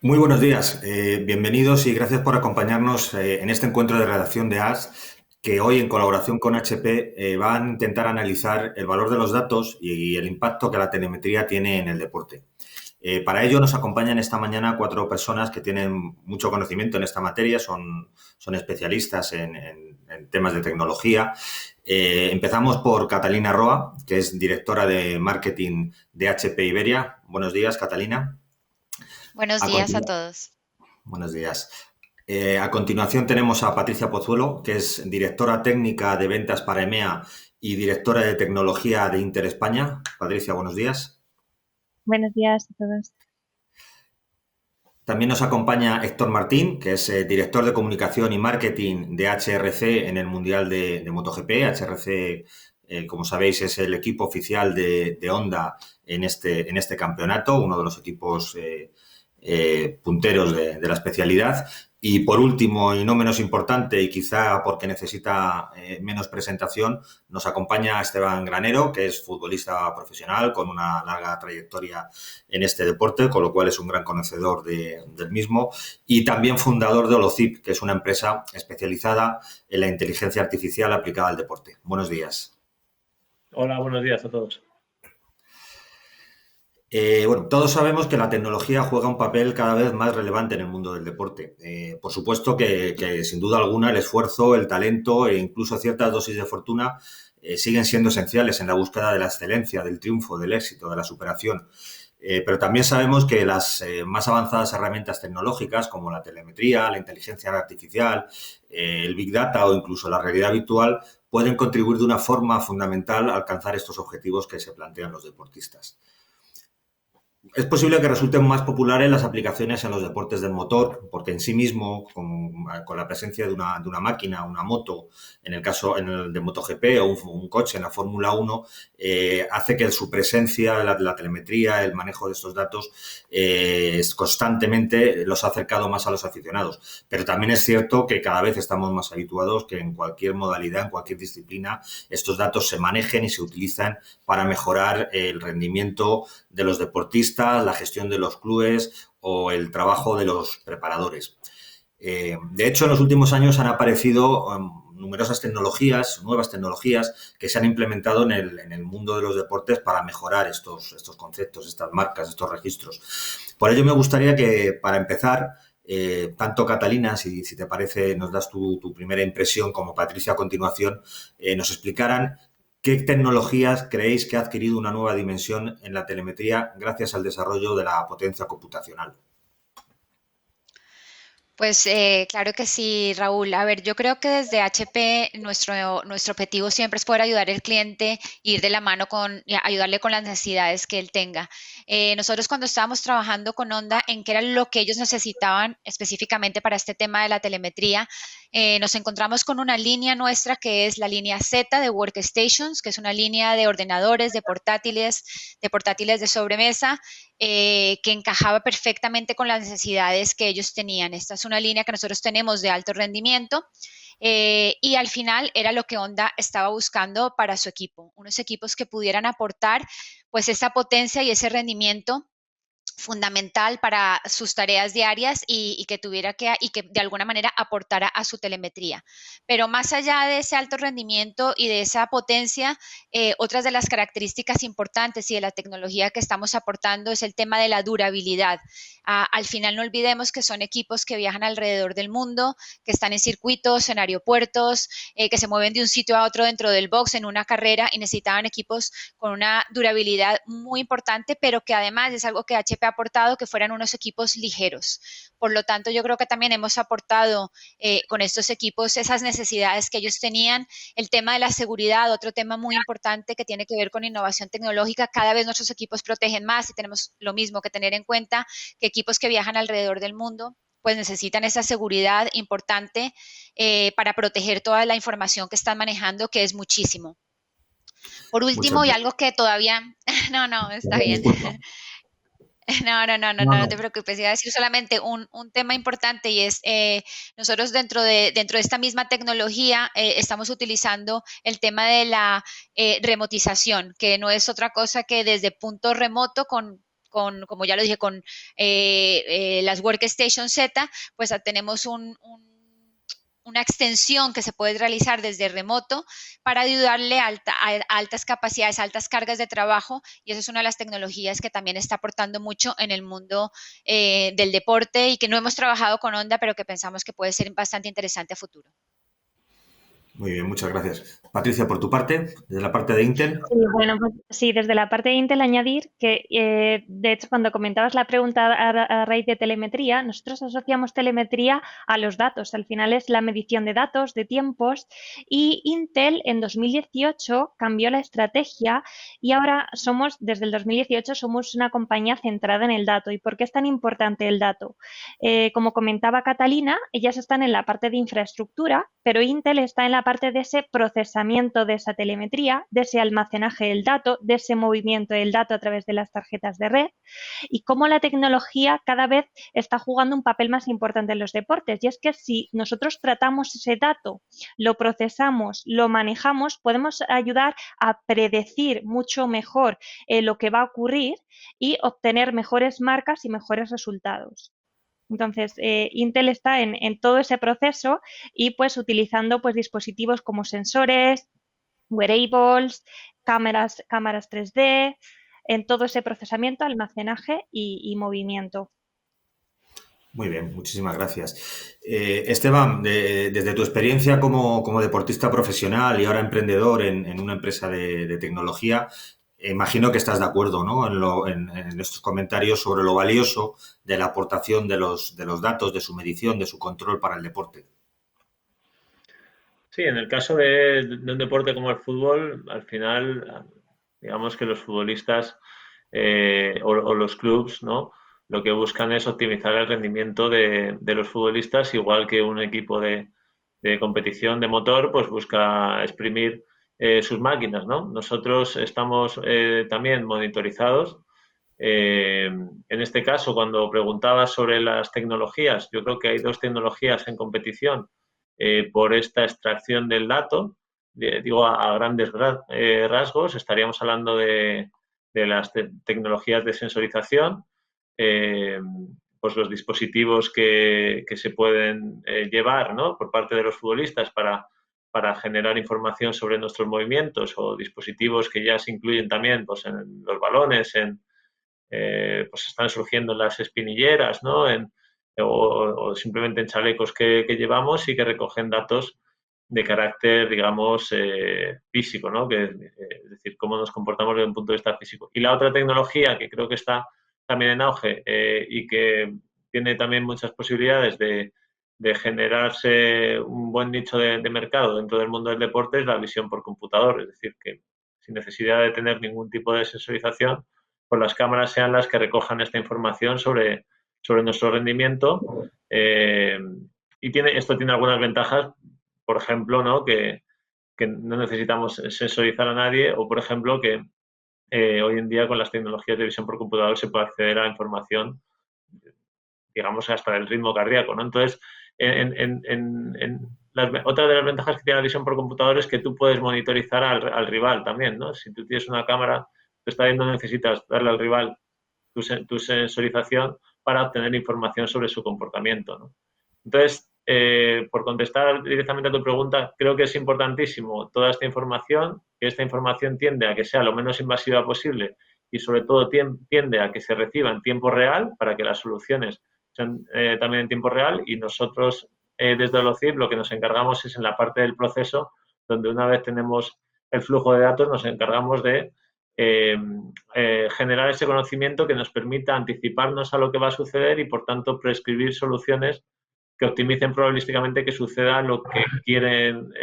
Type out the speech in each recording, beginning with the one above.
Muy buenos días, bienvenidos y gracias por acompañarnos en este encuentro de redacción de AS, que hoy en colaboración con HP van a intentar analizar el valor de los datos y el impacto que la telemetría tiene en el deporte. Para ello nos acompañan esta mañana cuatro personas que tienen mucho conocimiento en esta materia, son especialistas en temas de tecnología. Empezamos por Catalina Roa, que es directora de marketing de HP Iberia. Buenos días, Catalina. Buenos A días a continu- todos. Buenos días. A continuación tenemos a Patricia Pozuelo, que es directora técnica de ventas para EMEA y directora de tecnología de Inter España. Patricia, buenos días. Buenos días a todos. También nos acompaña Héctor Martín, que es director de comunicación y marketing de HRC en el Mundial de MotoGP. HRC, como sabéis, es el equipo oficial de Honda en este campeonato, uno de los equipos punteros de la especialidad. Y por último, y no menos importante, y quizá porque necesita menos presentación, nos acompaña Esteban Granero, que es futbolista profesional con una larga trayectoria en este deporte, con lo cual es un gran conocedor del mismo, y también fundador de Holocip, que es una empresa especializada en la inteligencia artificial aplicada al deporte. Buenos días. Hola, buenos días a todos. Bueno, todos sabemos que la tecnología juega un papel cada vez más relevante en el mundo del deporte. Por supuesto que, sin duda alguna, el esfuerzo, el talento e incluso ciertas dosis de fortuna siguen siendo esenciales en la búsqueda de la excelencia, del triunfo, del éxito, de la superación. Pero también sabemos que las más avanzadas herramientas tecnológicas, como la telemetría, la inteligencia artificial, el big data o incluso la realidad virtual, pueden contribuir de una forma fundamental a alcanzar estos objetivos que se plantean los deportistas. Es posible que resulten más populares las aplicaciones en los deportes del motor, porque en sí mismo, con la presencia de una máquina, una moto, en el caso en el de MotoGP o un coche en la Fórmula 1, hace que su presencia, la telemetría, el manejo de estos datos, constantemente los ha acercado más a los aficionados. Pero también es cierto que cada vez estamos más habituados que en cualquier modalidad, en cualquier disciplina, estos datos se manejen y se utilizan para mejorar el rendimiento de los deportistas, la gestión de los clubes o el trabajo de los preparadores. De hecho, en los últimos años han aparecido numerosas tecnologías, nuevas tecnologías que se han implementado en el mundo de los deportes para mejorar estos conceptos, estas marcas, estos registros. Por ello me gustaría que, para empezar, tanto Catalina, si te parece, nos das tu primera impresión, como Patricia a continuación, nos explicaran qué tecnologías creéis que ha adquirido una nueva dimensión en la telemetría gracias al desarrollo de la potencia computacional. Pues claro que sí, Raúl. A ver, yo creo que desde HP nuestro objetivo siempre es poder ayudar al cliente, ir de la mano y ayudarle con las necesidades que él tenga. Nosotros cuando estábamos trabajando con Honda en qué era lo que ellos necesitaban específicamente para este tema de la telemetría, nos encontramos con una línea nuestra que es la línea Z de Workstations, que es una línea de ordenadores, de portátiles de sobremesa, que encajaba perfectamente con las necesidades que ellos tenían. Esta es una línea que nosotros tenemos de alto rendimiento, y al final era lo que Honda estaba buscando para su equipo, unos equipos que pudieran aportar pues esa potencia y ese rendimiento fundamental para sus tareas diarias y que de alguna manera aportara a su telemetría. Pero más allá de ese alto rendimiento y de esa potencia, otras de las características importantes y de la tecnología que estamos aportando es el tema de la durabilidad. Al final no olvidemos que son equipos que viajan alrededor del mundo, que están en circuitos, en aeropuertos, que se mueven de un sitio a otro dentro del box en una carrera y necesitaban equipos con una durabilidad muy importante, pero que además es algo que HP ha aportado, que fueran unos equipos ligeros. Por lo tanto, yo creo que también hemos aportado con estos equipos esas necesidades que ellos tenían. El tema de la seguridad, otro tema muy importante que tiene que ver con innovación tecnológica. Cada vez nuestros equipos protegen más y tenemos lo mismo que tener en cuenta que equipos que viajan alrededor del mundo pues necesitan esa seguridad importante para proteger toda la información que están manejando, que es muchísimo. Por Muchas último, y gracias. algo que todavía, no, no, está bien. Disculpa. No, no, no, no, No, no, no no. te preocupes. Iba a decir solamente un tema importante y es, nosotros dentro de esta misma tecnología estamos utilizando el tema de la remotización, que no es otra cosa que desde punto remoto como ya lo dije, con las Workstation Z, pues tenemos una extensión que se puede realizar desde remoto para ayudarle a altas capacidades, altas cargas de trabajo, y esa es una de las tecnologías que también está aportando mucho en el mundo del deporte y que no hemos trabajado con Honda, pero que pensamos que puede ser bastante interesante a futuro. Muy bien, muchas gracias. Patricia, por tu parte, desde la parte de Intel. Sí, bueno, pues sí, desde la parte de Intel añadir que, de hecho, cuando comentabas la pregunta a raíz de telemetría, nosotros asociamos telemetría a los datos. Al final es la medición de datos, de tiempos, y Intel en 2018 cambió la estrategia y ahora desde el 2018, somos una compañía centrada en el dato. ¿Y por qué es tan importante el dato? Como comentaba Catalina, ellas están en la parte de infraestructura, pero Intel está en la parte de ese procesamiento de esa telemetría, de ese almacenaje del dato, de ese movimiento del dato a través de las tarjetas de red, y cómo la tecnología cada vez está jugando un papel más importante en los deportes. Y es que si nosotros tratamos ese dato, lo procesamos, lo manejamos, podemos ayudar a predecir mucho mejor lo que va a ocurrir y obtener mejores marcas y mejores resultados. Entonces, Intel está en todo ese proceso y pues utilizando pues dispositivos como sensores, wearables, cámaras 3D, en todo ese procesamiento, almacenaje y movimiento. Muy bien, muchísimas gracias. Esteban, desde tu experiencia como deportista profesional y ahora emprendedor en una empresa de tecnología, imagino que estás de acuerdo, ¿no? En estos comentarios sobre lo valioso de la aportación de los datos, de su medición, de su control para el deporte. Sí, en el caso de un deporte como el fútbol, al final, digamos que los futbolistas o los clubs, ¿no? Lo que buscan es optimizar el rendimiento de los futbolistas, igual que un equipo de competición de motor, pues busca exprimir sus máquinas, ¿no? Nosotros estamos también monitorizados. En este caso, cuando preguntabas sobre las tecnologías, yo creo que hay dos tecnologías en competición por esta extracción del dato. Digo, a grandes rasgos, estaríamos hablando de las tecnologías de sensorización, pues los dispositivos que se pueden llevar, ¿no? Por parte de los futbolistas para generar información sobre nuestros movimientos, o dispositivos que ya se incluyen también pues, en los balones, pues están surgiendo las espinilleras, ¿no? O simplemente en chalecos que llevamos y que recogen datos de carácter, digamos, físico, ¿no? Es decir, cómo nos comportamos desde un punto de vista físico. Y la otra tecnología que creo que está también en auge y que tiene también muchas posibilidades de generarse un buen nicho de mercado dentro del mundo del deporte es la visión por computador. Es decir, que sin necesidad de tener ningún tipo de sensorización, pues las cámaras sean las que recojan esta información sobre nuestro rendimiento. Y esto tiene algunas ventajas, por ejemplo, ¿no? que no necesitamos sensorizar a nadie, o por ejemplo que hoy en día con las tecnologías de visión por computador se puede acceder a información, digamos, hasta el ritmo cardíaco, ¿no? Entonces, otra de las ventajas que tiene la visión por computador es que tú puedes monitorizar al rival también, ¿no? Si tú tienes una cámara que está viendo, necesitas darle al rival tu sensorización para obtener información sobre su comportamiento, ¿no? Entonces, por contestar directamente a tu pregunta, creo que es importantísimo toda esta información, que esta información tiende a que sea lo menos invasiva posible y sobre todo tiende a que se reciba en tiempo real para que las soluciones sean también en tiempo real, y nosotros desde el OCIP lo que nos encargamos es en la parte del proceso, donde una vez tenemos el flujo de datos nos encargamos de generar ese conocimiento que nos permita anticiparnos a lo que va a suceder y por tanto prescribir soluciones que optimicen probabilísticamente que suceda lo que quieren,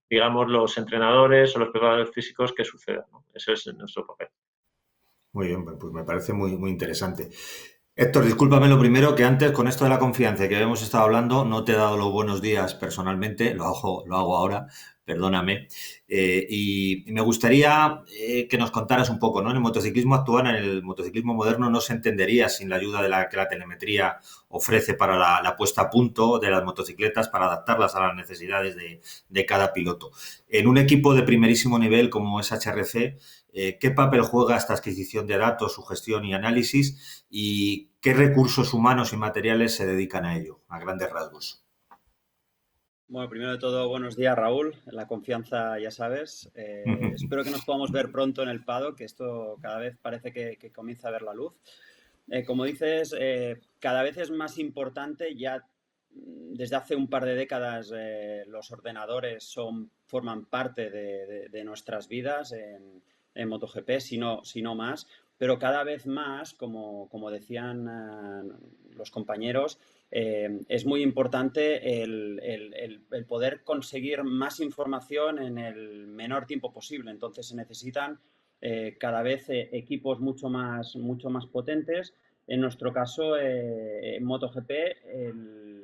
digamos, los entrenadores o los preparadores físicos que suceda, ¿no? Eso es nuestro papel. Muy bien, pues me parece muy, muy interesante. Héctor, discúlpame lo primero, que antes con esto de la confianza que hemos estado hablando no te he dado los buenos días personalmente, lo hago ahora, perdóname. Y me gustaría que nos contaras un poco, ¿no? En el motociclismo actual, en el motociclismo moderno, no se entendería sin la ayuda que la telemetría ofrece para la puesta a punto de las motocicletas, para adaptarlas a las necesidades de cada piloto. En un equipo de primerísimo nivel como es HRC, ¿qué papel juega esta adquisición de datos, su gestión y análisis? ¿Y qué recursos humanos y materiales se dedican a ello, a grandes rasgos? Bueno, primero de todo, buenos días, Raúl. La confianza, ya sabes. Espero que nos podamos ver pronto en el paddock, que esto cada vez parece que comienza a ver la luz. Como dices, cada vez es más importante. Ya desde hace un par de décadas los ordenadores forman parte de nuestras vidas en MotoGP, si no más. Pero cada vez más, como decían los compañeros, es muy importante el poder conseguir más información en el menor tiempo posible. Entonces se necesitan cada vez equipos mucho más potentes. En nuestro caso, en MotoGP,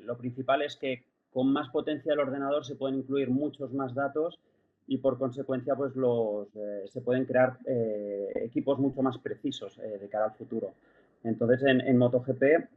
lo principal es que con más potencia del ordenador se pueden incluir muchos más datos y por consecuencia pues se pueden crear equipos mucho más precisos de cara al futuro. Entonces en MotoGP,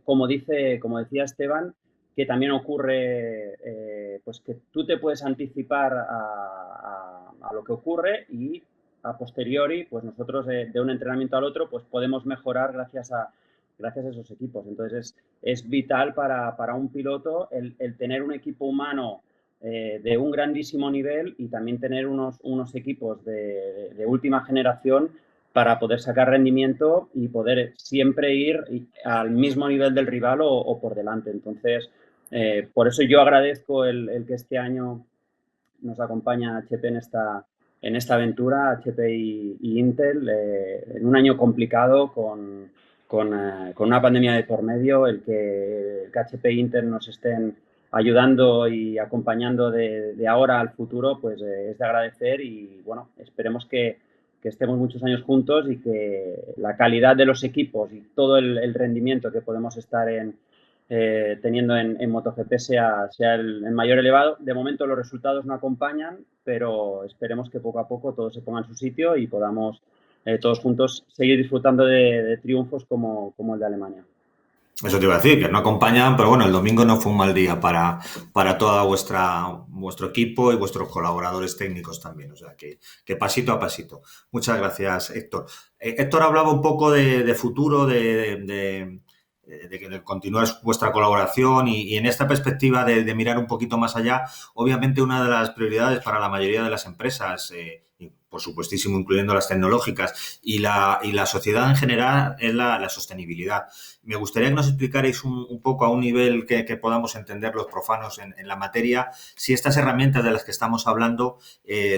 como decía Esteban, que también ocurre pues que tú te puedes anticipar a lo que ocurre y a posteriori, pues nosotros de un entrenamiento al otro, pues podemos mejorar gracias a esos equipos. Entonces es vital para un piloto el tener un equipo humano de un grandísimo nivel y también tener unos equipos de última generación para poder sacar rendimiento y poder siempre ir al mismo nivel del rival o por delante. Entonces, por eso yo agradezco el que este año nos acompaña HP en esta aventura, HP y Intel, en un año complicado con una pandemia de por medio, el que HP e Intel nos estén ayudando y acompañando de ahora al futuro, pues es de agradecer y bueno, esperemos que estemos muchos años juntos y que la calidad de los equipos y todo el rendimiento que podemos estar teniendo en MotoGP sea el mayor elevado. De momento los resultados no acompañan, pero esperemos que poco a poco todo se ponga en su sitio y podamos todos juntos seguir disfrutando de triunfos como el de Alemania. Eso te iba a decir, que no acompañan, pero bueno, el domingo no fue un mal día para todo vuestro equipo y vuestros colaboradores técnicos también. O sea, que pasito a pasito. Muchas gracias, Héctor. Héctor hablaba un poco de futuro, de que continuar vuestra colaboración y en esta perspectiva de mirar un poquito más allá, obviamente una de las prioridades para la mayoría de las empresas, y por supuestísimo incluyendo las tecnológicas y la sociedad en general, es la sostenibilidad. Me gustaría que nos explicarais un poco a un nivel que podamos entender los profanos en la materia, si estas herramientas de las que estamos hablando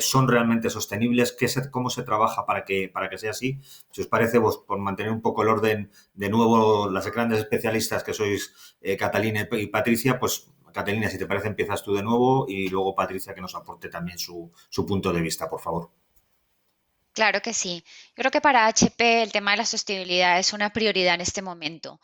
son realmente sostenibles, cómo se trabaja para que sea así. Si os parece, vos, por mantener un poco el orden, de nuevo, las grandes especialistas que sois, Catalina y Patricia, pues Catalina, si te parece, empiezas tú de nuevo y luego Patricia que nos aporte también su punto de vista, por favor. Claro que sí. Yo creo que para HP el tema de la sostenibilidad es una prioridad en este momento.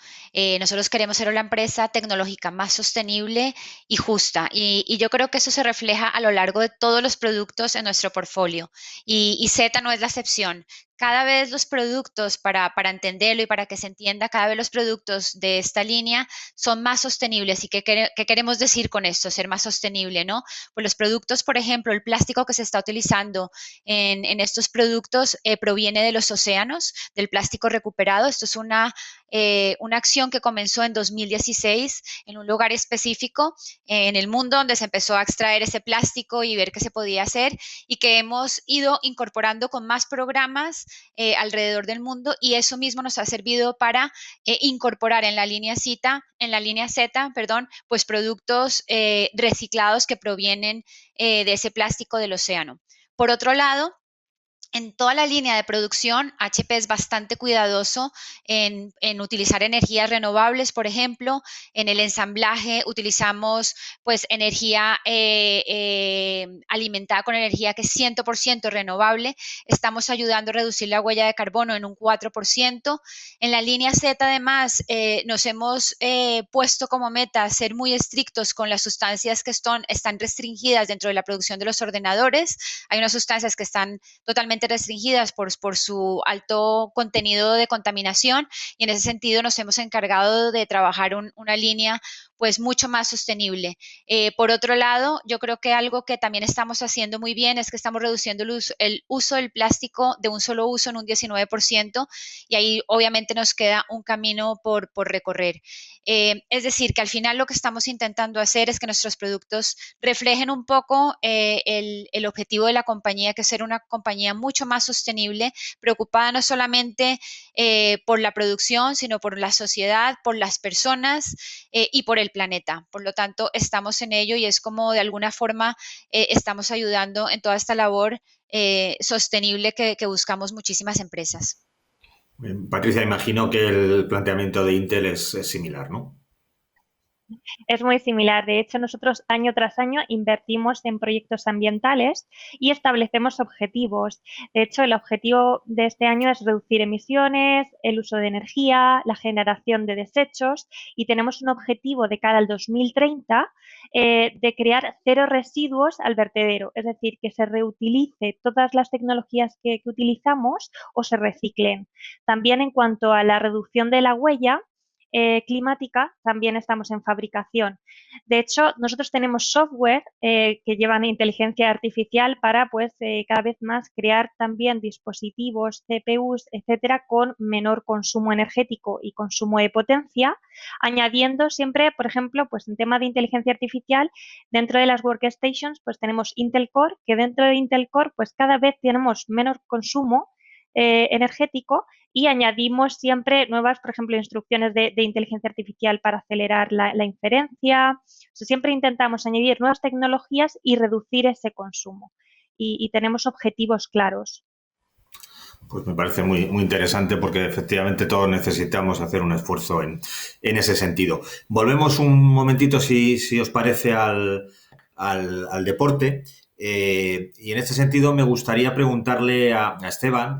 Nosotros queremos ser la empresa tecnológica más sostenible y justa. Y yo creo que eso se refleja a lo largo de todos los productos en nuestro portfolio. Y Z no es la excepción. Cada vez los productos, para entenderlo y para que se entienda, cada vez los productos de esta línea son más sostenibles. ¿Y qué queremos decir con esto? Ser más sostenible, ¿no? Pues los productos, por ejemplo, el plástico que se está utilizando en estos productos proviene de los océanos, del plástico recuperado. Esto es una acción que comenzó en 2016 en un lugar específico en el mundo donde se empezó a extraer ese plástico y ver qué se podía hacer y que hemos ido incorporando con más programas alrededor del mundo y eso mismo nos ha servido para incorporar en la línea Z, pues productos reciclados que provienen de ese plástico del océano. Por otro lado, En toda la línea de producción, HP es bastante cuidadoso en utilizar energías renovables, por ejemplo. En el ensamblaje utilizamos pues energía alimentada con energía que es 100% renovable. Estamos ayudando a reducir la huella de carbono en un 4%. En la línea Z, además, nos hemos puesto como meta ser muy estrictos con las sustancias que están restringidas dentro de la producción de los ordenadores. Hay unas sustancias que están totalmente restringidas por su alto contenido de contaminación, y en ese sentido nos hemos encargado de trabajar una línea pues mucho más sostenible. Por otro lado, yo creo que algo que también estamos haciendo muy bien es que estamos reduciendo el uso del plástico de un solo uso en un 19%, y ahí obviamente nos queda un camino por recorrer. Es decir, que al final lo que estamos intentando hacer es que nuestros productos reflejen un poco el objetivo de la compañía, que es ser una compañía mucho más sostenible, preocupada no solamente por la producción, sino por la sociedad, por las personas y por el planeta. Por lo tanto, estamos en ello, y es como de alguna forma estamos ayudando en toda esta labor sostenible que buscamos muchísimas empresas. Patricia, imagino que el planteamiento de Intel es similar, ¿no? Es muy similar. De hecho, nosotros año tras año invertimos en proyectos ambientales y establecemos objetivos. De hecho, el objetivo de este año es reducir emisiones, el uso de energía, la generación de desechos, y tenemos un objetivo de cara al 2030 de crear 0 residuos al vertedero, es decir, que se reutilice todas las tecnologías que utilizamos o se reciclen. También en cuanto a la reducción de la huella climática, también estamos en fabricación. De hecho, nosotros tenemos software que llevan inteligencia artificial para pues cada vez más crear también dispositivos, CPUs, etcétera, con menor consumo energético y consumo de potencia, añadiendo siempre, por ejemplo, pues en tema de inteligencia artificial, dentro de las workstations, pues tenemos Intel Core, que dentro de Intel Core, pues cada vez tenemos menor consumo energético, y añadimos siempre nuevas, por ejemplo, instrucciones de inteligencia artificial para acelerar la inferencia. O sea, siempre intentamos añadir nuevas tecnologías y reducir ese consumo. Y tenemos objetivos claros. Pues me parece muy, muy interesante, porque efectivamente todos necesitamos hacer un esfuerzo en ese sentido. Volvemos un momentito, si os parece, al deporte. Y en este sentido me gustaría preguntarle a Esteban,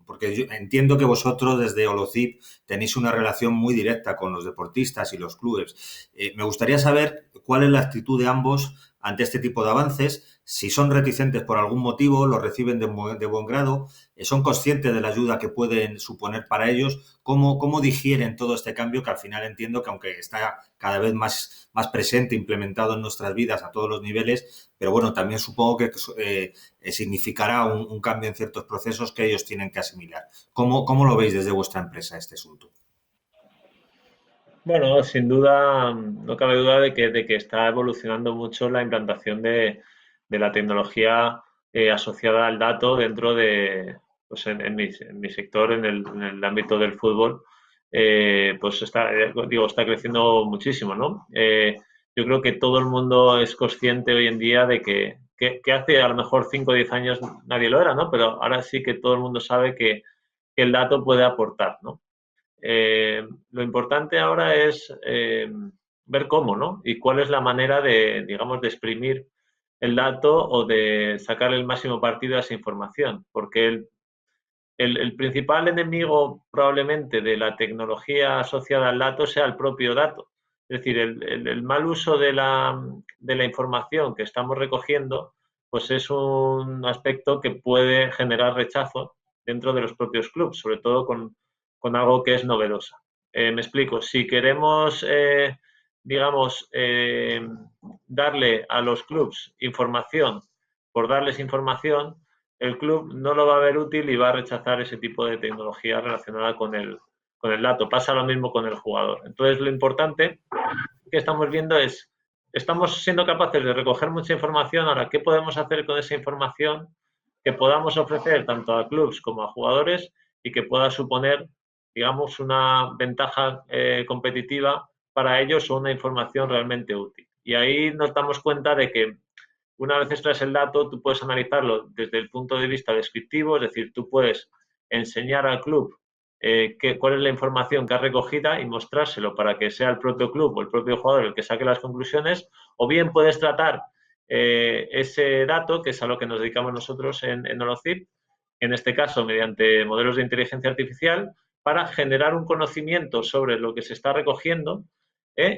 porque yo entiendo que vosotros desde Holocip tenéis una relación muy directa con los deportistas y los clubes. Me gustaría saber cuál es la actitud de ambos ante este tipo de avances, si son reticentes por algún motivo, lo reciben de buen grado, son conscientes de la ayuda que pueden suponer para ellos, cómo digieren todo este cambio, que al final entiendo que aunque está cada vez más presente, implementado en nuestras vidas a todos los niveles, pero bueno, también supongo que significará un cambio en ciertos procesos que ellos tienen que asimilar. ¿Cómo lo veis desde vuestra empresa este asunto? Bueno, sin duda, no cabe duda de que está evolucionando mucho la implantación de la tecnología asociada al dato dentro de, pues en mi sector, en el ámbito del fútbol, pues está creciendo muchísimo, ¿no? Yo creo que todo el mundo es consciente hoy en día de que hace a lo mejor 5 o 10 años nadie lo era, ¿no? Pero ahora sí que todo el mundo sabe que el dato puede aportar, ¿no? Lo importante ahora es ver cómo, ¿no? Y cuál es la manera de, digamos, de exprimir el dato o de sacar el máximo partido a esa información. Porque el principal enemigo probablemente de la tecnología asociada al dato sea el propio dato. Es decir, el mal uso de la información que estamos recogiendo, pues es un aspecto que puede generar rechazo dentro de los propios clubes, sobre todo con algo que es novedoso. Me explico, si queremos, digamos, darle a los clubes información por darles información, el club no lo va a ver útil y va a rechazar ese tipo de tecnología relacionada con el dato. Pasa lo mismo con el jugador. Entonces, lo importante que estamos viendo es, estamos siendo capaces de recoger mucha información. Ahora, ¿qué podemos hacer con esa información que podamos ofrecer tanto a clubes como a jugadores y que pueda suponer, digamos, una ventaja competitiva para ellos o una información realmente útil? Y ahí nos damos cuenta de que una vez extraes el dato, tú puedes analizarlo desde el punto de vista descriptivo, es decir, tú puedes enseñar al club cuál es la información que has recogida y mostrárselo para que sea el propio club o el propio jugador el que saque las conclusiones, o bien puedes tratar ese dato, que es a lo que nos dedicamos nosotros en Holocip, en este caso mediante modelos de inteligencia artificial, para generar un conocimiento sobre lo que se está recogiendo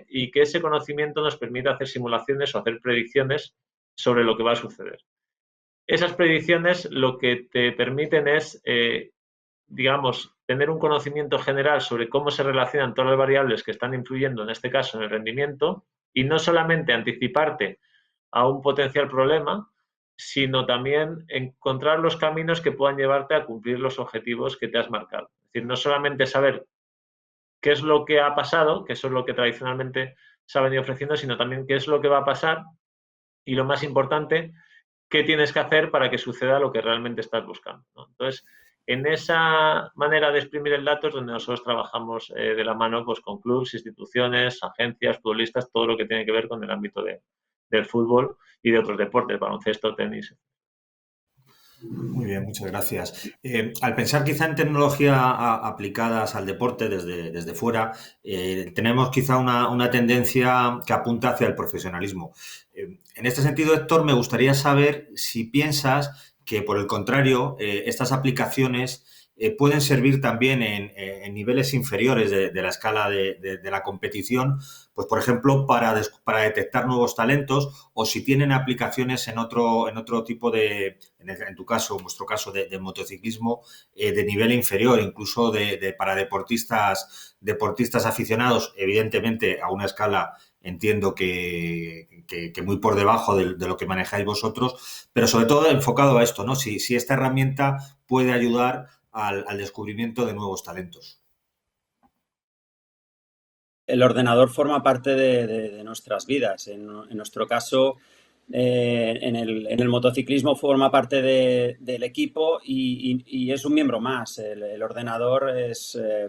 y que ese conocimiento nos permita hacer simulaciones o hacer predicciones sobre lo que va a suceder. Esas predicciones lo que te permiten es, digamos, tener un conocimiento general sobre cómo se relacionan todas las variables que están influyendo, en este caso, en el rendimiento, y no solamente anticiparte a un potencial problema, sino también encontrar los caminos que puedan llevarte a cumplir los objetivos que te has marcado. Es decir, no solamente saber qué es lo que ha pasado, que eso es lo que tradicionalmente se ha venido ofreciendo, sino también qué es lo que va a pasar y, lo más importante, qué tienes que hacer para que suceda lo que realmente estás buscando, ¿no? Entonces, en esa manera de exprimir el dato es donde nosotros trabajamos de la mano pues, con clubes, instituciones, agencias, futbolistas, todo lo que tiene que ver con el ámbito del fútbol y de otros deportes, baloncesto, tenis. Muy bien, muchas gracias. Al pensar quizá en tecnología aplicadas al deporte desde fuera, tenemos quizá una tendencia que apunta hacia el profesionalismo. En este sentido, Héctor, me gustaría saber si piensas que, por el contrario, estas aplicaciones pueden servir también en niveles inferiores de la escala de la competición, pues por ejemplo, para detectar nuevos talentos, o si tienen aplicaciones en otro tipo en tu caso, en vuestro caso, de motociclismo, de nivel inferior, incluso para deportistas aficionados, evidentemente a una escala, entiendo que muy por debajo de lo que manejáis vosotros, pero sobre todo enfocado a esto, ¿no? Si esta herramienta puede ayudar al descubrimiento de nuevos talentos. El ordenador forma parte de nuestras vidas. En nuestro caso, en el motociclismo forma parte del equipo y es un miembro más. El ordenador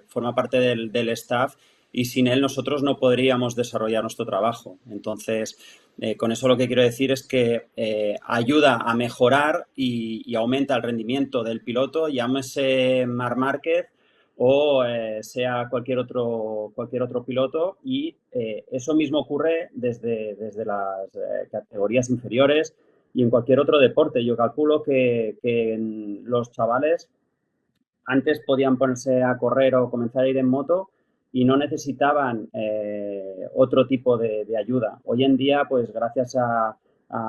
forma parte del staff y sin él nosotros no podríamos desarrollar nuestro trabajo. Entonces, con eso lo que quiero decir es que ayuda a mejorar y aumenta el rendimiento del piloto, llámese Marc Márquez o sea cualquier otro piloto, y eso mismo ocurre desde las categorías inferiores y en cualquier otro deporte. Yo calculo que los chavales antes podían ponerse a correr o comenzar a ir en moto y no necesitaban otro tipo de ayuda. Hoy en día, pues gracias a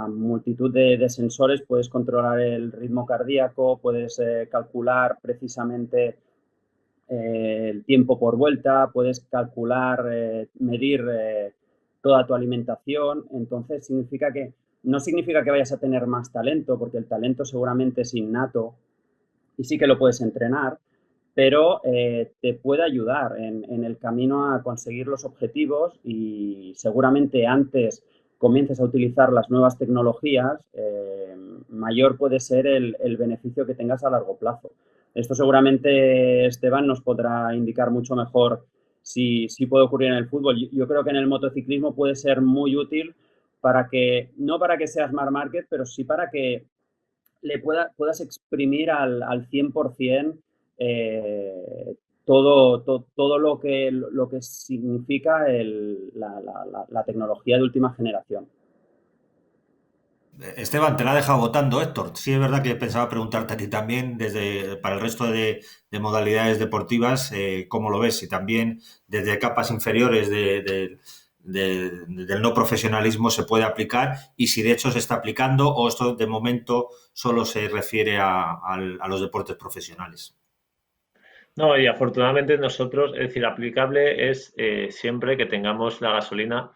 multitud de sensores, puedes controlar el ritmo cardíaco, puedes calcular precisamente el tiempo por vuelta, puedes calcular, medir toda tu alimentación. Entonces, no significa que vayas a tener más talento, porque el talento seguramente es innato y sí que lo puedes entrenar, pero te puede ayudar en el camino a conseguir los objetivos, y seguramente antes comiences a utilizar las nuevas tecnologías, mayor puede ser el beneficio que tengas a largo plazo. Esto seguramente Esteban nos podrá indicar mucho mejor si puede ocurrir en el fútbol. Yo creo que en el motociclismo puede ser muy útil no para que seas Marc Márquez, pero sí para que puedas exprimir al 100% todo lo que significa la tecnología de última generación. Esteban, te la ha dejado votando, Héctor. Sí, es verdad que pensaba preguntarte a ti también, para el resto de modalidades deportivas, ¿cómo lo ves? Si también desde capas inferiores del no profesionalismo se puede aplicar, y si de hecho se está aplicando, o esto de momento solo se refiere a los deportes profesionales. No, y afortunadamente nosotros, es decir, aplicable es siempre que tengamos la gasolina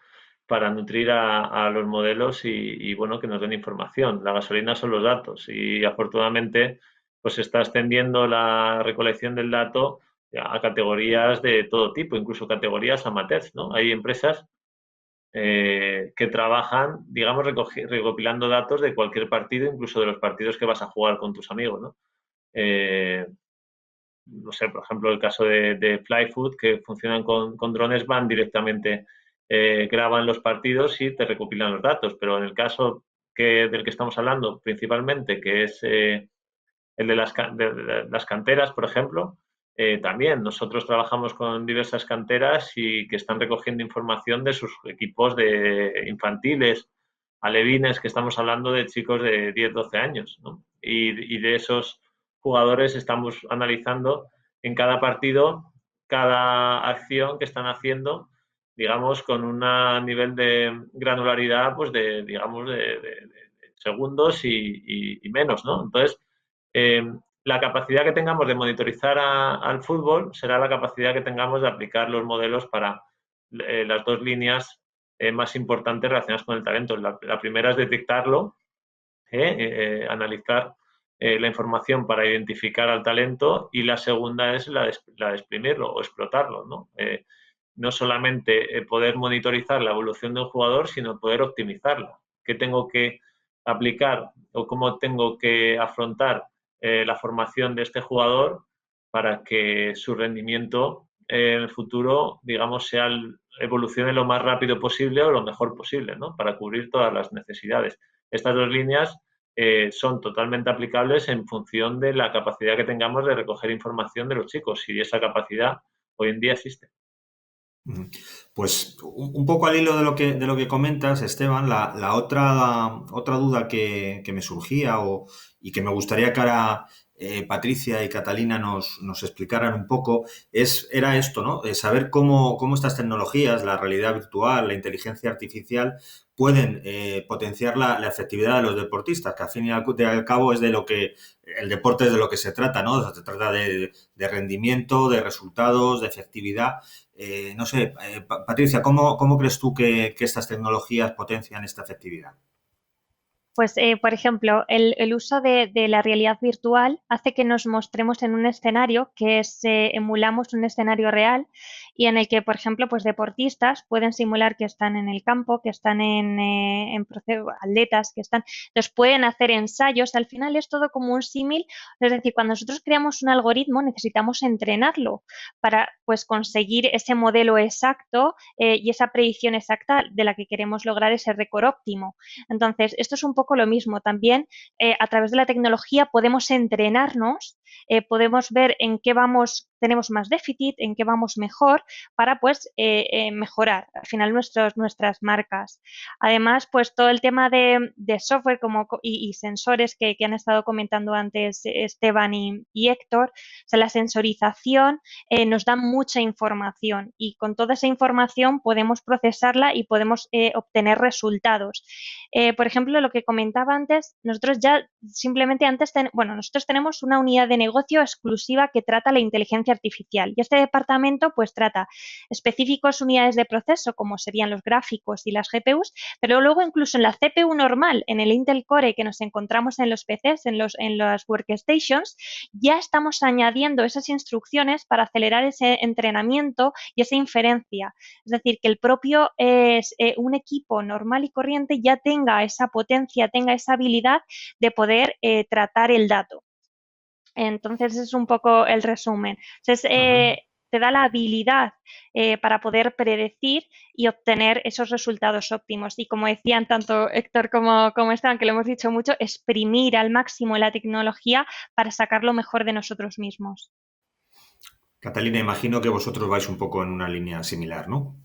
para nutrir a los modelos y, bueno, que nos den información. La gasolina son los datos y afortunadamente pues se está extendiendo la recolección del dato a categorías de todo tipo, incluso categorías amateurs, ¿no? Hay empresas que trabajan, digamos, recopilando datos de cualquier partido, incluso de los partidos que vas a jugar con tus amigos, ¿no? No sé, por ejemplo, el caso de Flyfoot, que funcionan con drones, van directamente, graban los partidos y te recopilan los datos. Pero en el caso del que estamos hablando principalmente, que es el de las canteras, por ejemplo, también nosotros trabajamos con diversas canteras y que están recogiendo información de sus equipos de infantiles, alevines, que estamos hablando de chicos de 10, 12 años, ¿no? Y de esos jugadores estamos analizando en cada partido cada acción que están haciendo, digamos, con un nivel de granularidad, pues digamos, de segundos y menos, ¿no? Entonces, eh, la capacidad que tengamos de monitorizar al fútbol será la capacidad que tengamos de aplicar los modelos para las dos líneas más importantes relacionadas con el talento. La primera es detectarlo, analizar la información para identificar al talento, y la segunda es la de exprimirlo o explotarlo, ¿no? No solamente poder monitorizar la evolución de un jugador, sino poder optimizarla. ¿Qué tengo que aplicar o cómo tengo que afrontar la formación de este jugador para que su rendimiento en el futuro, digamos, evolucione lo más rápido posible o lo mejor posible, ¿no? Para cubrir todas las necesidades? Estas dos líneas son totalmente aplicables en función de la capacidad que tengamos de recoger información de los chicos, y esa capacidad hoy en día existe. Pues un poco al hilo de lo que comentas, Esteban, la otra duda que me surgía y que me gustaría que ahora Patricia y Catalina nos explicaran un poco, era esto, ¿no? Saber cómo estas tecnologías, la realidad virtual, la inteligencia artificial, pueden potenciar la efectividad de los deportistas, que al fin y al cabo es de lo que el deporte es de lo que se trata, ¿no? O sea, se trata de rendimiento, de resultados, de efectividad. No sé, Patricia, ¿cómo crees tú que estas tecnologías potencian esta efectividad? Pues, por ejemplo, el uso de la realidad virtual hace que nos mostremos en un escenario que emulamos un escenario real y en el que, por ejemplo, pues deportistas pueden simular que están en el campo, que están en atletas, entonces pueden hacer ensayos. Al final es todo como un símil. Es decir, cuando nosotros creamos un algoritmo necesitamos entrenarlo para pues conseguir ese modelo exacto y esa predicción exacta de la que queremos lograr ese récord óptimo. Entonces, esto es un poco lo mismo. También a través de la tecnología podemos entrenarnos, podemos ver en qué tenemos más déficit, en qué vamos mejor para pues mejorar al final nuestras marcas. Además, pues todo el tema de software y sensores que han estado comentando antes Esteban y Héctor, o sea, la sensorización nos da mucha información y con toda esa información podemos procesarla y podemos obtener resultados. Por ejemplo, lo que comentaba antes, nosotros ya simplemente nosotros tenemos una unidad de negocio exclusiva que trata la inteligencia artificial y este departamento pues trata específicos unidades de proceso como serían los gráficos y las GPUs, pero luego incluso en la CPU normal, en el Intel Core que nos encontramos en los PCs, en las workstations, ya estamos añadiendo esas instrucciones para acelerar ese entrenamiento y esa inferencia. Es decir, que el propio un equipo normal y corriente ya tenga esa potencia, tenga esa habilidad de poder tratar el dato. Entonces, es un poco el resumen. Entonces, te da la habilidad para poder predecir y obtener esos resultados óptimos. Y como decían tanto Héctor como Esteban, que lo hemos dicho mucho, exprimir al máximo la tecnología para sacar lo mejor de nosotros mismos. Catalina, imagino que vosotros vais un poco en una línea similar, ¿no?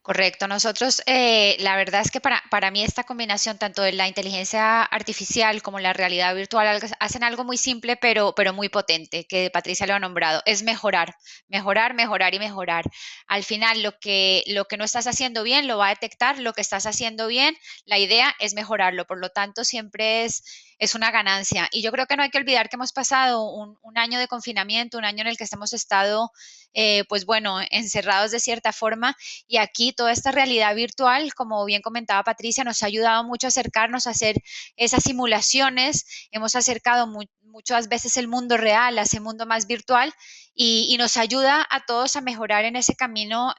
Correcto. Nosotros, la verdad es que para mí esta combinación tanto de la inteligencia artificial como la realidad virtual hacen algo muy simple, pero muy potente, que Patricia lo ha nombrado, es mejorar, mejorar, mejorar y mejorar. Al final, lo que no estás haciendo bien lo va a detectar, lo que estás haciendo bien, la idea es mejorarlo, por lo tanto, siempre es una ganancia. Y yo creo que no hay que olvidar que hemos pasado un año de confinamiento, un año en el que hemos estado, pues bueno, encerrados de cierta forma, y aquí toda esta realidad virtual, como bien comentaba Patricia, nos ha ayudado mucho a acercarnos a hacer esas simulaciones, hemos acercado muchas veces el mundo real a ese mundo más virtual y nos ayuda a todos a mejorar en ese camino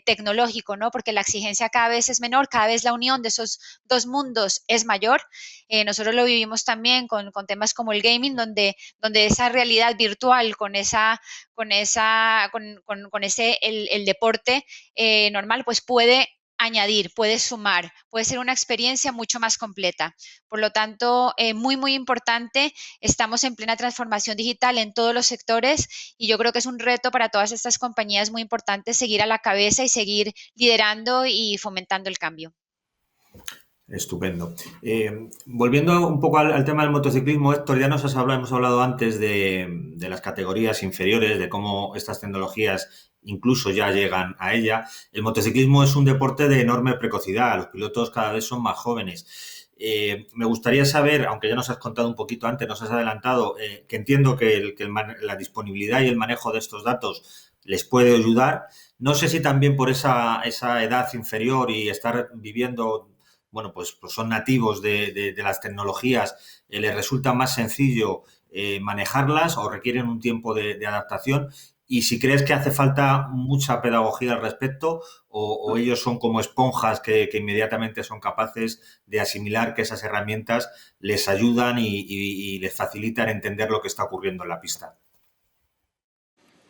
tecnológico, ¿no? Porque la exigencia cada vez es menor, cada vez la unión de esos dos mundos es mayor. Nosotros lo vivimos también con temas como el gaming, donde esa realidad virtual con ese el deporte normal, pues puede añadir, puede sumar, puede ser una experiencia mucho más completa. Por lo tanto, muy, muy importante, estamos en plena transformación digital en todos los sectores y yo creo que es un reto para todas estas compañías muy importante seguir a la cabeza y seguir liderando y fomentando el cambio. Estupendo. Volviendo un poco al tema del motociclismo, Héctor, ya hemos hablado antes de las categorías inferiores, de cómo estas tecnologías incluso ya llegan a ella. El motociclismo es un deporte de enorme precocidad, los pilotos cada vez son más jóvenes. Me gustaría saber, aunque ya nos has contado un poquito antes, nos has adelantado, que entiendo que la disponibilidad y el manejo de estos datos les puede ayudar. No sé si también por esa edad inferior y estar viviendo, bueno, pues son nativos de las tecnologías, les resulta más sencillo manejarlas o requieren un tiempo de adaptación. Y si crees que hace falta mucha pedagogía al respecto o ellos son como esponjas que inmediatamente son capaces de asimilar que esas herramientas les ayudan y les facilitan entender lo que está ocurriendo en la pista.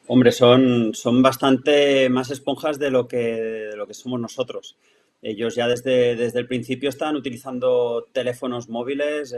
Hombre, son bastante más esponjas de lo que somos nosotros. Ellos ya desde el principio están utilizando teléfonos móviles,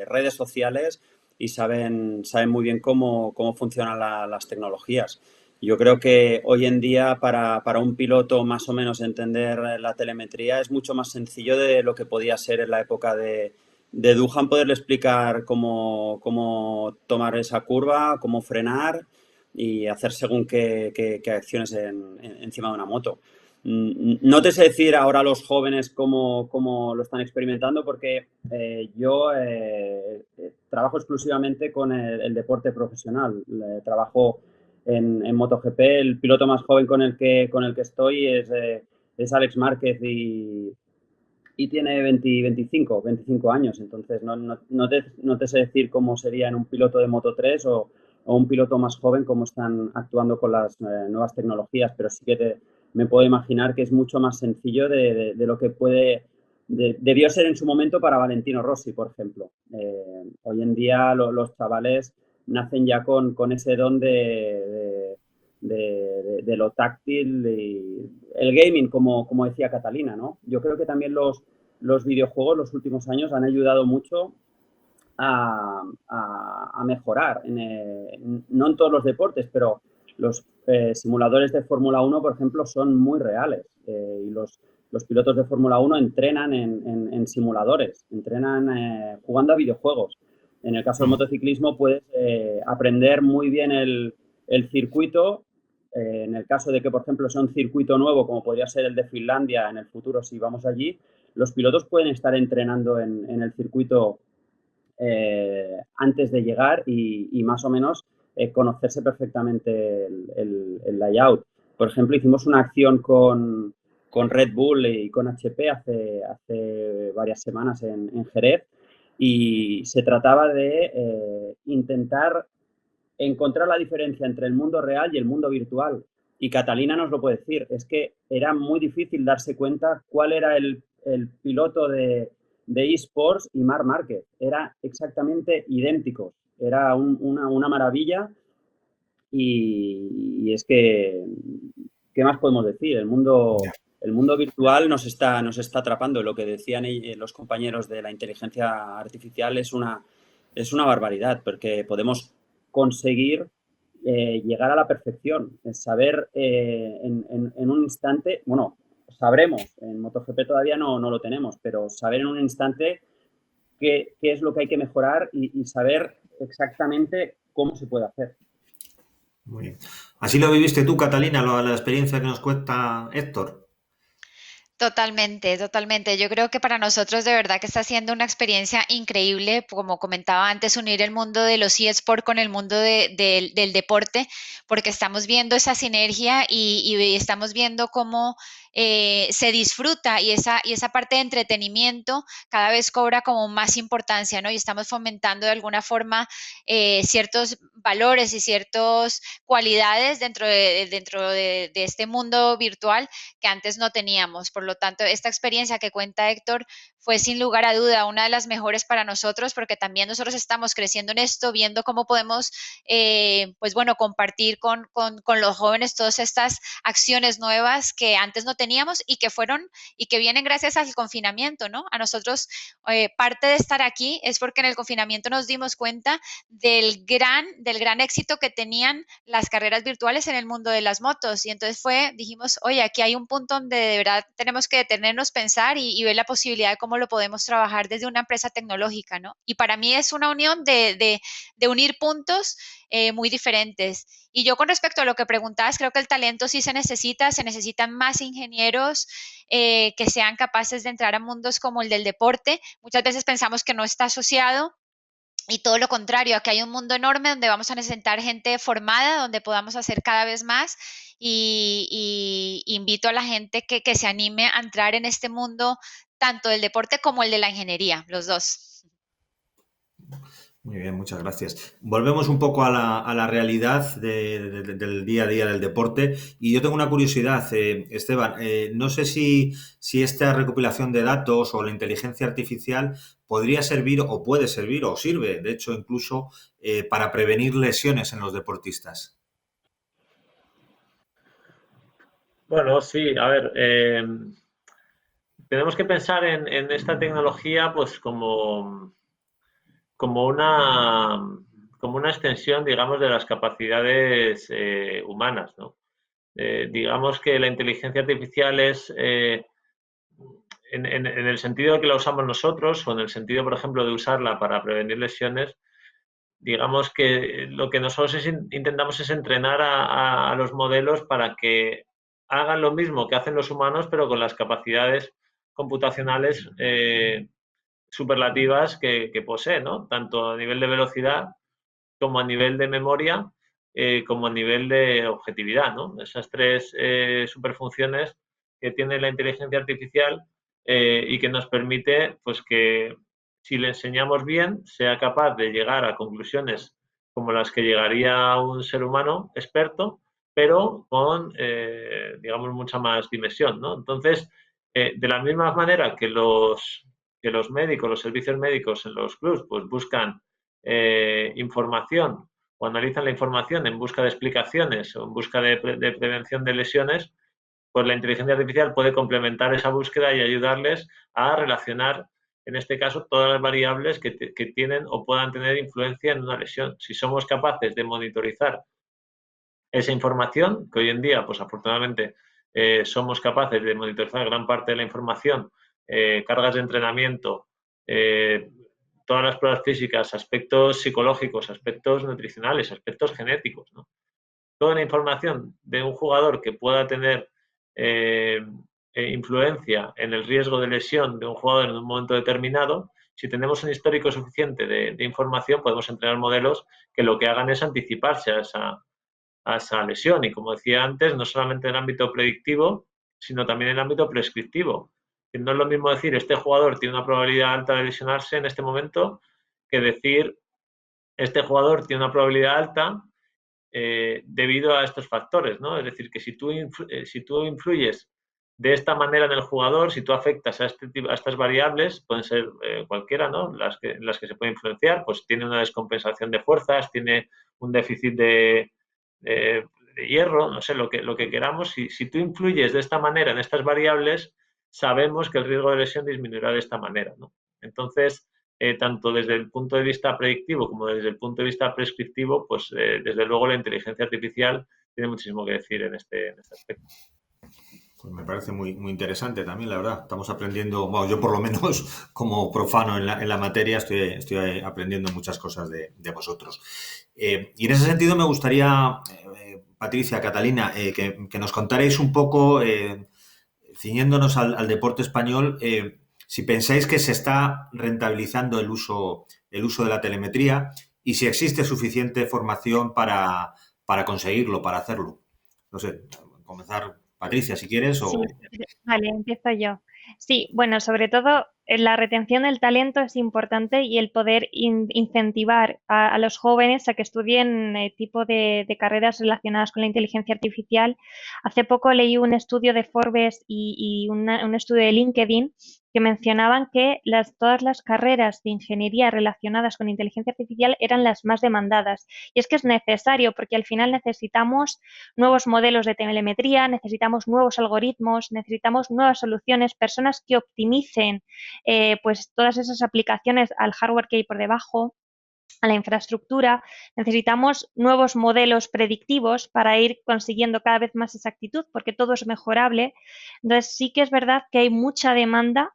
redes sociales y saben muy bien cómo funcionan las tecnologías. Yo creo que hoy en día para un piloto más o menos entender la telemetría es mucho más sencillo de lo que podía ser en la época de Duhan, poderle explicar cómo tomar esa curva, cómo frenar y hacer según qué acciones encima de una moto. No te sé decir ahora los jóvenes cómo lo están experimentando porque yo trabajo exclusivamente con el deporte profesional. Trabajo en MotoGP. El piloto más joven con el que estoy es Alex Márquez y tiene 25 años. Entonces no te sé decir cómo sería en un piloto de Moto3 o un piloto más joven cómo están actuando con las nuevas tecnologías, pero sí que me puedo imaginar que es mucho más sencillo de lo que debió ser en su momento para Valentino Rossi, por ejemplo. Hoy en día los chavales nacen ya con ese don de lo táctil y el gaming, como decía Catalina, ¿no? Yo creo que también los videojuegos los últimos años han ayudado mucho a mejorar, no en todos los deportes, pero los simuladores de Fórmula 1, por ejemplo, son muy reales y los pilotos de Fórmula 1 entrenan en simuladores, entrenan jugando a videojuegos. En el caso del motociclismo puedes aprender muy bien el circuito. En el caso de que, por ejemplo, sea un circuito nuevo, como podría ser el de Finlandia en el futuro, si vamos allí, los pilotos pueden estar entrenando en el circuito antes de llegar y más o menos conocerse perfectamente el layout. Por ejemplo, hicimos una acción con Red Bull y con HP hace varias semanas en Jerez y se trataba de intentar encontrar la diferencia entre el mundo real y el mundo virtual. Y Catalina nos lo puede decir, es que era muy difícil darse cuenta cuál era el piloto de eSports y Marc Márquez. Era exactamente idénticos. Era una maravilla y es que, ¿qué más podemos decir? El mundo virtual nos está atrapando. Lo que decían los compañeros de la inteligencia artificial es una barbaridad, porque podemos conseguir llegar a la perfección, saber en un instante, bueno, sabremos, en MotoGP todavía no lo tenemos, pero saber en un instante qué es lo que hay que mejorar y saber exactamente cómo se puede hacer. Muy bien. ¿Así lo viviste tú, Catalina, la experiencia que nos cuenta Héctor? Totalmente, totalmente. Yo creo que para nosotros de verdad que está siendo una experiencia increíble, como comentaba antes, unir el mundo de los eSports con el mundo del deporte, porque estamos viendo esa sinergia y estamos viendo cómo se disfruta y esa parte de entretenimiento cada vez cobra como más importancia, ¿no? Y estamos fomentando de alguna forma ciertos valores y ciertas cualidades dentro de este mundo virtual que antes no teníamos. Por lo tanto, esta experiencia que cuenta Héctor fue sin lugar a duda una de las mejores para nosotros, porque también nosotros estamos creciendo en esto, viendo cómo podemos, pues bueno, compartir con los jóvenes todas estas acciones nuevas que antes no teníamos y que fueron y que vienen gracias al confinamiento, ¿no? A nosotros, parte de estar aquí es porque en el confinamiento nos dimos cuenta del gran éxito que tenían las carreras virtuales en el mundo de las motos. Y entonces dijimos, oye, aquí hay un punto donde de verdad tenemos que detenernos, pensar y ver la posibilidad de cómo lo podemos trabajar desde una empresa tecnológica, ¿no? Y para mí es una unión de unir puntos muy diferentes. Y yo con respecto a lo que preguntabas, creo que el talento sí se necesitan más ingenieros que sean capaces de entrar a mundos como el del deporte. Muchas veces pensamos que no está asociado, y todo lo contrario, aquí hay un mundo enorme donde vamos a necesitar gente formada, donde podamos hacer cada vez más y invito a la gente que se anime a entrar en este mundo, tanto del deporte como el de la ingeniería, los dos. Muy bien, muchas gracias. Volvemos un poco a la realidad del día a día del deporte y yo tengo una curiosidad, Esteban, no sé si esta recopilación de datos o la inteligencia artificial podría servir o puede servir o sirve, de hecho, incluso para prevenir lesiones en los deportistas. Bueno, sí, a ver, tenemos que pensar en esta tecnología pues como una, como una extensión, digamos, de las capacidades humanas, ¿no? Digamos que la inteligencia artificial es, en el sentido de que la usamos nosotros, o en el sentido, por ejemplo, de usarla para prevenir lesiones, digamos que lo que nosotros intentamos es entrenar a los modelos para que hagan lo mismo que hacen los humanos, pero con las capacidades computacionales superlativas que posee, ¿no? Tanto a nivel de velocidad como a nivel de memoria, como a nivel de objetividad, ¿no? Esas tres superfunciones que tiene la inteligencia artificial y que nos permite, pues, que si le enseñamos bien, sea capaz de llegar a conclusiones como las que llegaría un ser humano experto, pero con, digamos, mucha más dimensión, ¿no? Entonces, de la misma manera que los médicos, los servicios médicos en los clubs, pues buscan información o analizan la información en busca de explicaciones o en busca de prevención de lesiones, pues la inteligencia artificial puede complementar esa búsqueda y ayudarles a relacionar, en este caso, todas las variables que tienen o puedan tener influencia en una lesión. Si somos capaces de monitorizar esa información, que hoy en día, pues afortunadamente, somos capaces de monitorizar gran parte de la información, cargas de entrenamiento, todas las pruebas físicas, aspectos psicológicos, aspectos nutricionales, aspectos genéticos, ¿no? Toda la información de un jugador que pueda tener influencia en el riesgo de lesión de un jugador en un momento determinado, si tenemos un histórico suficiente de información, podemos entrenar modelos que lo que hagan es anticiparse a esa lesión. Y como decía antes, no solamente en el ámbito predictivo, sino también en el ámbito prescriptivo. No es lo mismo decir, este jugador tiene una probabilidad alta de lesionarse en este momento, que decir, este jugador tiene una probabilidad alta debido a estos factores, ¿no? Es decir, que si tú influyes de esta manera en el jugador, si tú afectas a estas variables, pueden ser cualquiera, ¿no? Las que se puede influenciar, pues tiene una descompensación de fuerzas, tiene un déficit de hierro, no sé, lo que queramos. Si tú influyes de esta manera en estas variables, sabemos que el riesgo de lesión disminuirá de esta manera, ¿no? Entonces, tanto desde el punto de vista predictivo como desde el punto de vista prescriptivo, pues desde luego la inteligencia artificial tiene muchísimo que decir en este aspecto. Pues me parece muy, muy interesante también, la verdad. Estamos aprendiendo, bueno, yo por lo menos como profano en la materia estoy aprendiendo muchas cosas de vosotros. Y en ese sentido me gustaría, Patricia, Catalina, que nos contarais un poco, ciñéndonos al deporte español, si pensáis que se está rentabilizando el uso de la telemetría y si existe suficiente formación para conseguirlo, para hacerlo. No sé, comenzar, Patricia, si quieres. Sí, vale, empiezo yo. Sí, bueno, sobre todo la retención del talento es importante y el poder incentivar a los jóvenes a que estudien tipo de carreras relacionadas con la inteligencia artificial. Hace poco leí un estudio de Forbes y un estudio de LinkedIn que mencionaban que todas las carreras de ingeniería relacionadas con inteligencia artificial eran las más demandadas. Y es que es necesario, porque al final necesitamos nuevos modelos de telemetría, necesitamos nuevos algoritmos, necesitamos nuevas soluciones, personas que optimicen pues todas esas aplicaciones al hardware que hay por debajo, a la infraestructura. Necesitamos nuevos modelos predictivos para ir consiguiendo cada vez más exactitud, porque todo es mejorable. Entonces, sí que es verdad que hay mucha demanda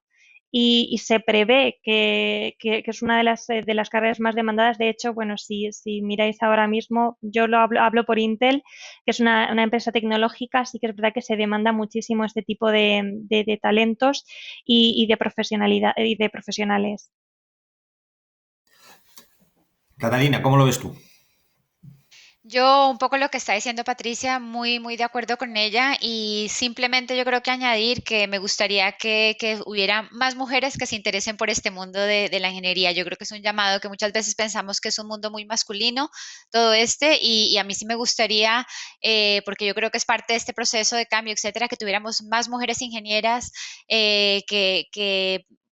y se prevé que es una de las carreras más demandadas. De hecho, bueno, si miráis ahora mismo, yo hablo por Intel, que es una empresa tecnológica, sí que es verdad que se demanda muchísimo este tipo de talentos y de profesionalidad y de profesionales. Catalina, ¿cómo lo ves tú? Yo un poco lo que está diciendo Patricia, muy, muy de acuerdo con ella y simplemente yo creo que añadir que me gustaría que hubiera más mujeres que se interesen por este mundo de la ingeniería. Yo creo que es un llamado que muchas veces pensamos que es un mundo muy masculino, todo y a mí sí me gustaría, porque yo creo que es parte de este proceso de cambio, etcétera, que tuviéramos más mujeres ingenieras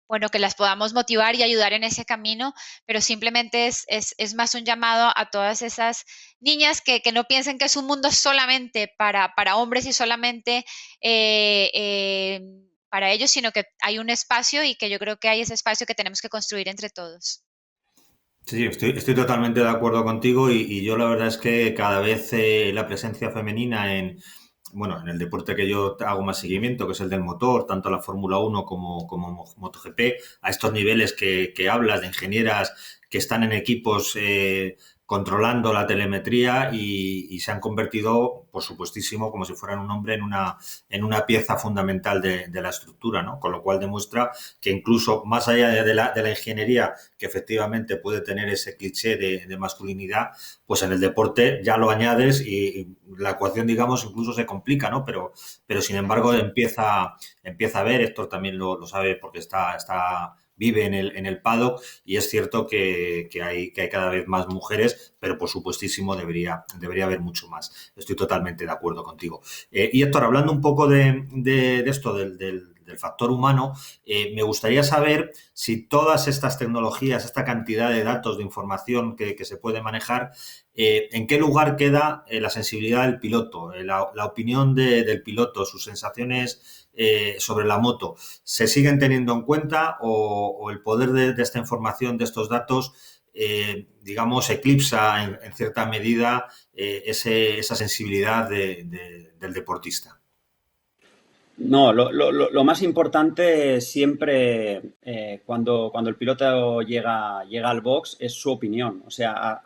bueno, que las podamos motivar y ayudar en ese camino, pero simplemente es más un llamado a todas esas niñas que no piensen que es un mundo solamente para hombres y solamente para ellos, sino que hay un espacio y que yo creo que hay ese espacio que tenemos que construir entre todos. Sí, estoy totalmente de acuerdo contigo y yo la verdad es que cada vez la presencia femenina bueno, en el deporte que yo hago más seguimiento, que es el del motor, tanto la Fórmula 1 como MotoGP, a estos niveles que hablas de ingenieras que están en equipos controlando la telemetría y se han convertido, por supuestísimo, como si fueran un hombre en una pieza fundamental de la estructura, ¿no? Con lo cual demuestra que incluso más allá de la ingeniería, que efectivamente puede tener ese cliché de masculinidad, pues en el deporte ya lo añades y la ecuación, digamos, incluso se complica, ¿no? Pero sin embargo empieza a ver, Héctor también lo sabe porque vive en el paddock y es cierto que hay cada vez más mujeres, pero por supuestísimo debería haber mucho más. Estoy totalmente de acuerdo contigo. Y Héctor, hablando un poco de esto, del factor humano, me gustaría saber si todas estas tecnologías, esta cantidad de datos, de información que se puede manejar, ¿en qué lugar queda la sensibilidad del piloto, la opinión del piloto, sus sensaciones sobre la moto? ¿Se siguen teniendo en cuenta o el poder de esta información, de estos datos, digamos, eclipsa en cierta medida esa sensibilidad del deportista? No, lo más importante siempre cuando el piloto llega al box es su opinión. O sea,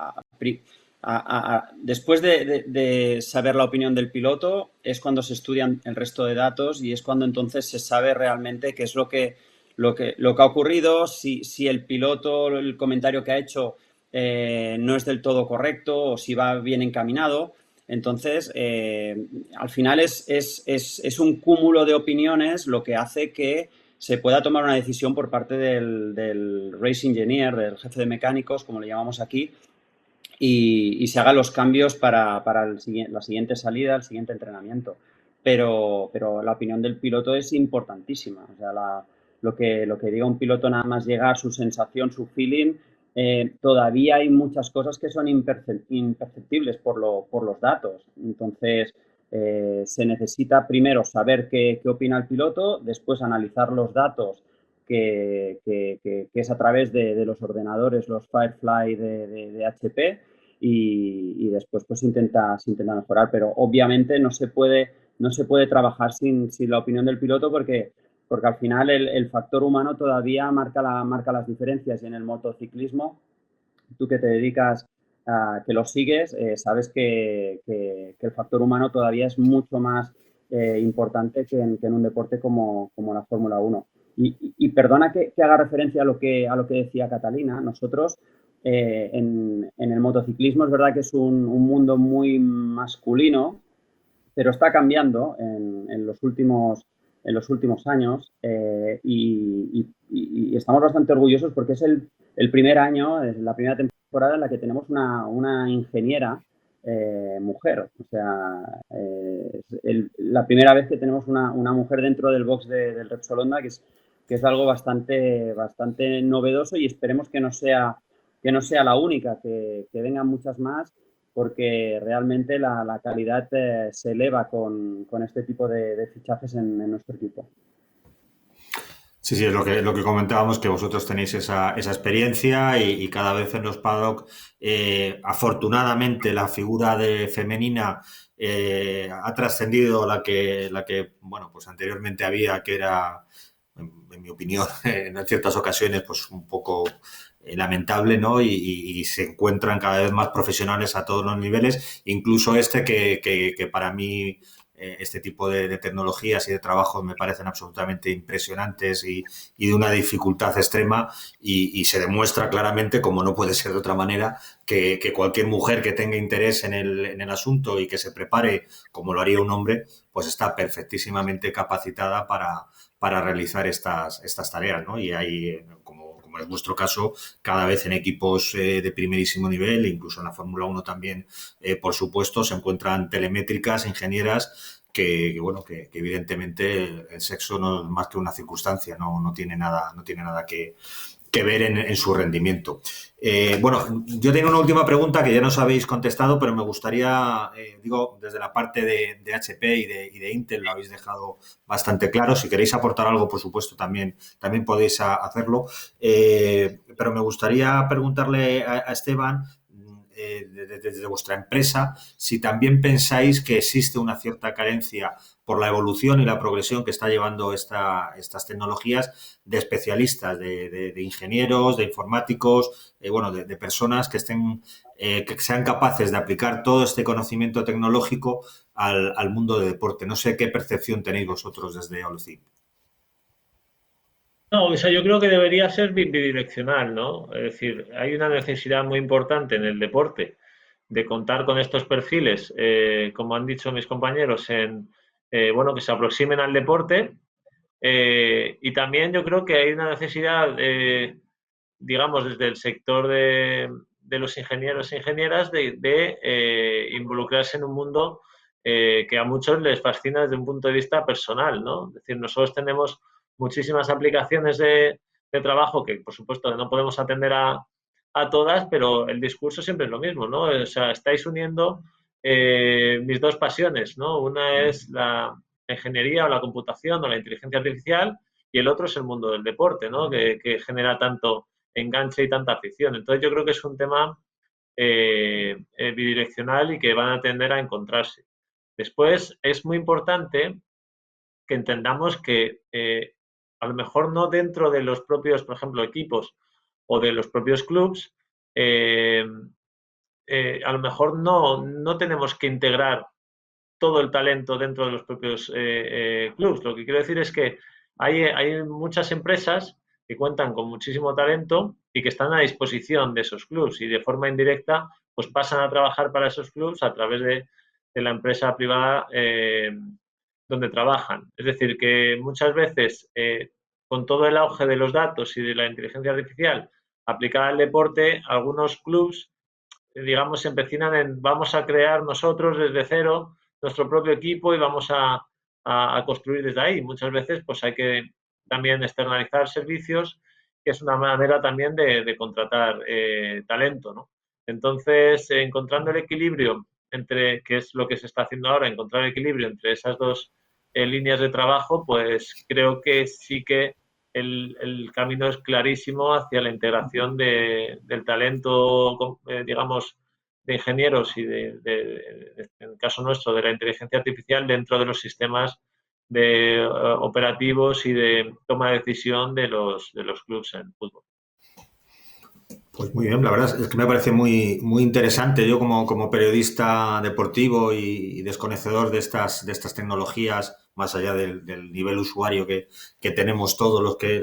después de saber la opinión del piloto es cuando se estudian el resto de datos y es cuando entonces se sabe realmente qué es lo que ha ocurrido, si el piloto, el comentario que ha hecho no es del todo correcto o si va bien encaminado. Entonces, al final es un cúmulo de opiniones lo que hace que se pueda tomar una decisión por parte del race engineer, del jefe de mecánicos, como le llamamos aquí, y se hagan los cambios para la siguiente salida, el siguiente entrenamiento. Pero la opinión del piloto es importantísima. O sea, lo que diga un piloto nada más llegar, su sensación, su feeling, todavía hay muchas cosas que son imperceptibles por los datos. Entonces, se necesita primero saber qué opina el piloto, después analizar los datos que es a través de los ordenadores, los Firefly de HP, y después pues se intenta mejorar. Pero obviamente no se puede trabajar sin la opinión del piloto porque al final el factor humano todavía marca las diferencias. Y en el motociclismo, tú que te dedicas que lo sigues, sabes que el factor humano todavía es mucho más importante que en un deporte como la Fórmula 1. Y perdona que haga referencia a lo que decía Catalina. Nosotros en el motociclismo es verdad que es un mundo muy masculino, pero está cambiando en los últimos años y estamos bastante orgullosos porque es el primer año, es la primera temporada en la que tenemos una ingeniera mujer. O sea, la primera vez que tenemos una mujer dentro del box del Repsol Honda, que es es algo bastante novedoso, y esperemos que no sea la única, que vengan muchas más, porque realmente la calidad se eleva con este tipo de fichajes en nuestro equipo. Sí, sí, es lo que comentábamos, que vosotros tenéis esa experiencia y cada vez en los paddock, afortunadamente, la figura de femenina ha trascendido la que, bueno, pues anteriormente había, que era, en mi opinión, en ciertas ocasiones, pues un poco lamentable, ¿no? Y se encuentran cada vez más profesionales a todos los niveles, incluso que para mí este tipo de tecnologías y de trabajos me parecen absolutamente impresionantes y de una dificultad extrema y se demuestra claramente, como no puede ser de otra manera, que cualquier mujer que tenga interés en el asunto y que se prepare como lo haría un hombre, pues está perfectísimamente capacitada para realizar estas tareas, ¿no? Y hay, como es vuestro caso, cada vez en equipos de primerísimo nivel, incluso en la Fórmula 1 también, por supuesto, se encuentran telemétricas, ingenieras, bueno, que evidentemente el sexo no es más que una circunstancia, no tiene nada que ver en su rendimiento. Bueno, yo tengo una última pregunta que ya nos habéis contestado, pero me gustaría, digo, desde la parte de HP y de Intel lo habéis dejado bastante claro. Si queréis aportar algo, por supuesto, también podéis hacerlo. Pero me gustaría preguntarle a Esteban, desde vuestra empresa, si también pensáis que existe una cierta carencia por la evolución y la progresión que está llevando estas tecnologías, de especialistas, de ingenieros, de informáticos, bueno, de personas que que sean capaces de aplicar todo este conocimiento tecnológico al mundo del deporte. No sé qué percepción tenéis vosotros desde Holcim. No, o sea, yo creo que debería ser bidireccional, ¿no? Es decir, hay una necesidad muy importante en el deporte de contar con estos perfiles, como han dicho mis compañeros, bueno, que se aproximen al deporte. Y también yo creo que hay una necesidad, digamos, desde el sector de los ingenieros e ingenieras de involucrarse en un mundo que a muchos les fascina desde un punto de vista personal, ¿no? Es decir, nosotros tenemos muchísimas aplicaciones de trabajo que, por supuesto, no podemos atender a todas, pero el discurso siempre es lo mismo, ¿no? O sea, estáis uniendo mis dos pasiones, ¿no? Una es la ingeniería o la computación o la inteligencia artificial, y el otro es el mundo del deporte, ¿no? Que genera tanto enganche y tanta afición. Entonces yo creo que es un tema bidireccional y que van a tender a encontrarse. Después es muy importante que entendamos que a lo mejor no dentro de los propios, por ejemplo, equipos o de los propios clubs, a lo mejor no tenemos que integrar todo el talento dentro de los propios clubs. Lo que quiero decir es que hay muchas empresas que cuentan con muchísimo talento y que están a disposición de esos clubs y de forma indirecta pues pasan a trabajar para esos clubs a través de la empresa privada donde trabajan. Es decir, que muchas veces con todo el auge de los datos y de la inteligencia artificial aplicada al deporte, algunos clubs, digamos, se empecinan en vamos a crear nosotros desde cero nuestro propio equipo y vamos a construir desde ahí. Muchas veces pues hay que también externalizar servicios, que es una manera también de contratar talento, ¿no? Entonces, encontrando el equilibrio entre, que es lo que se está haciendo ahora, encontrar el equilibrio entre esas dos líneas de trabajo, pues creo que sí que el camino es clarísimo hacia la integración del talento, digamos, de ingenieros y en el caso nuestro, de la inteligencia artificial dentro de los sistemas operativos y de toma de decisión de los clubes en fútbol. Pues muy bien, la verdad es que me parece muy interesante. Yo como periodista deportivo y desconocedor de estas tecnologías, más allá del nivel usuario que tenemos todos los que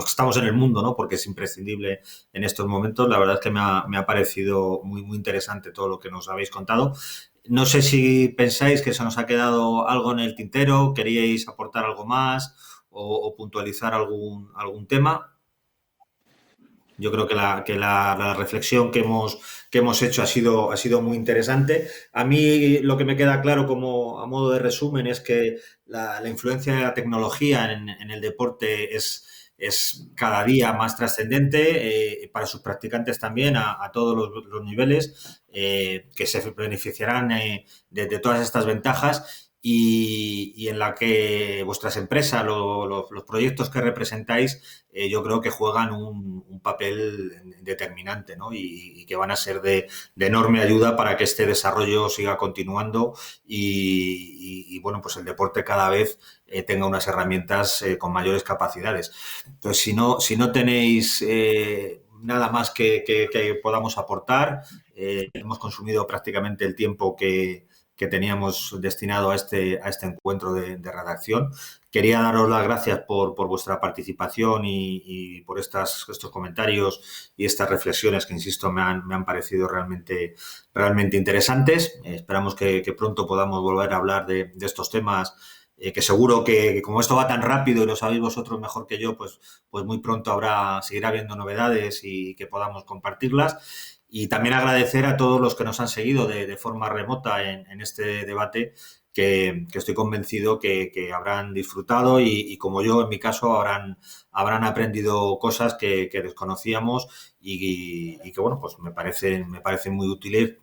estamos en el mundo, ¿no? Porque es imprescindible en estos momentos. La verdad es que me ha parecido muy interesante todo lo que nos habéis contado. No sé si pensáis que se nos ha quedado algo en el tintero, queríais aportar algo más o puntualizar algún tema. Yo creo que la reflexión que hemos hecho ha sido muy interesante. A mí lo que me queda claro como a modo de resumen es que la influencia de la tecnología en el deporte es es cada día más trascendente para sus practicantes también a todos los niveles, que se beneficiarán de todas estas ventajas y en la que vuestras empresas, los proyectos que representáis, yo creo que juegan un papel determinante, ¿no? Y que van a ser de enorme ayuda para que este desarrollo siga continuando y bueno, pues el deporte cada vez tenga unas herramientas con mayores capacidades. Entonces, si no tenéis nada más que podamos aportar, hemos consumido prácticamente el tiempo que teníamos destinado a este encuentro de redacción. Quería daros las gracias por vuestra participación y por estos comentarios y estas reflexiones que, insisto, me han parecido realmente interesantes. Esperamos que pronto podamos volver a hablar de estos temas, que seguro que como esto va tan rápido y lo sabéis vosotros mejor que yo, pues muy pronto seguirá habiendo novedades y que podamos compartirlas. Y también agradecer a todos los que nos han seguido de forma remota en este debate, que estoy convencido que habrán disfrutado y como yo, en mi caso, habrán aprendido cosas que desconocíamos y que, bueno, pues me parecen muy útiles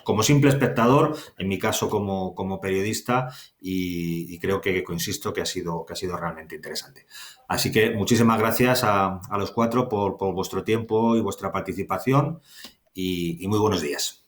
como simple espectador, en mi caso como periodista, y creo que insisto que ha sido realmente interesante. Así que muchísimas gracias a los cuatro por vuestro tiempo y vuestra participación y muy buenos días.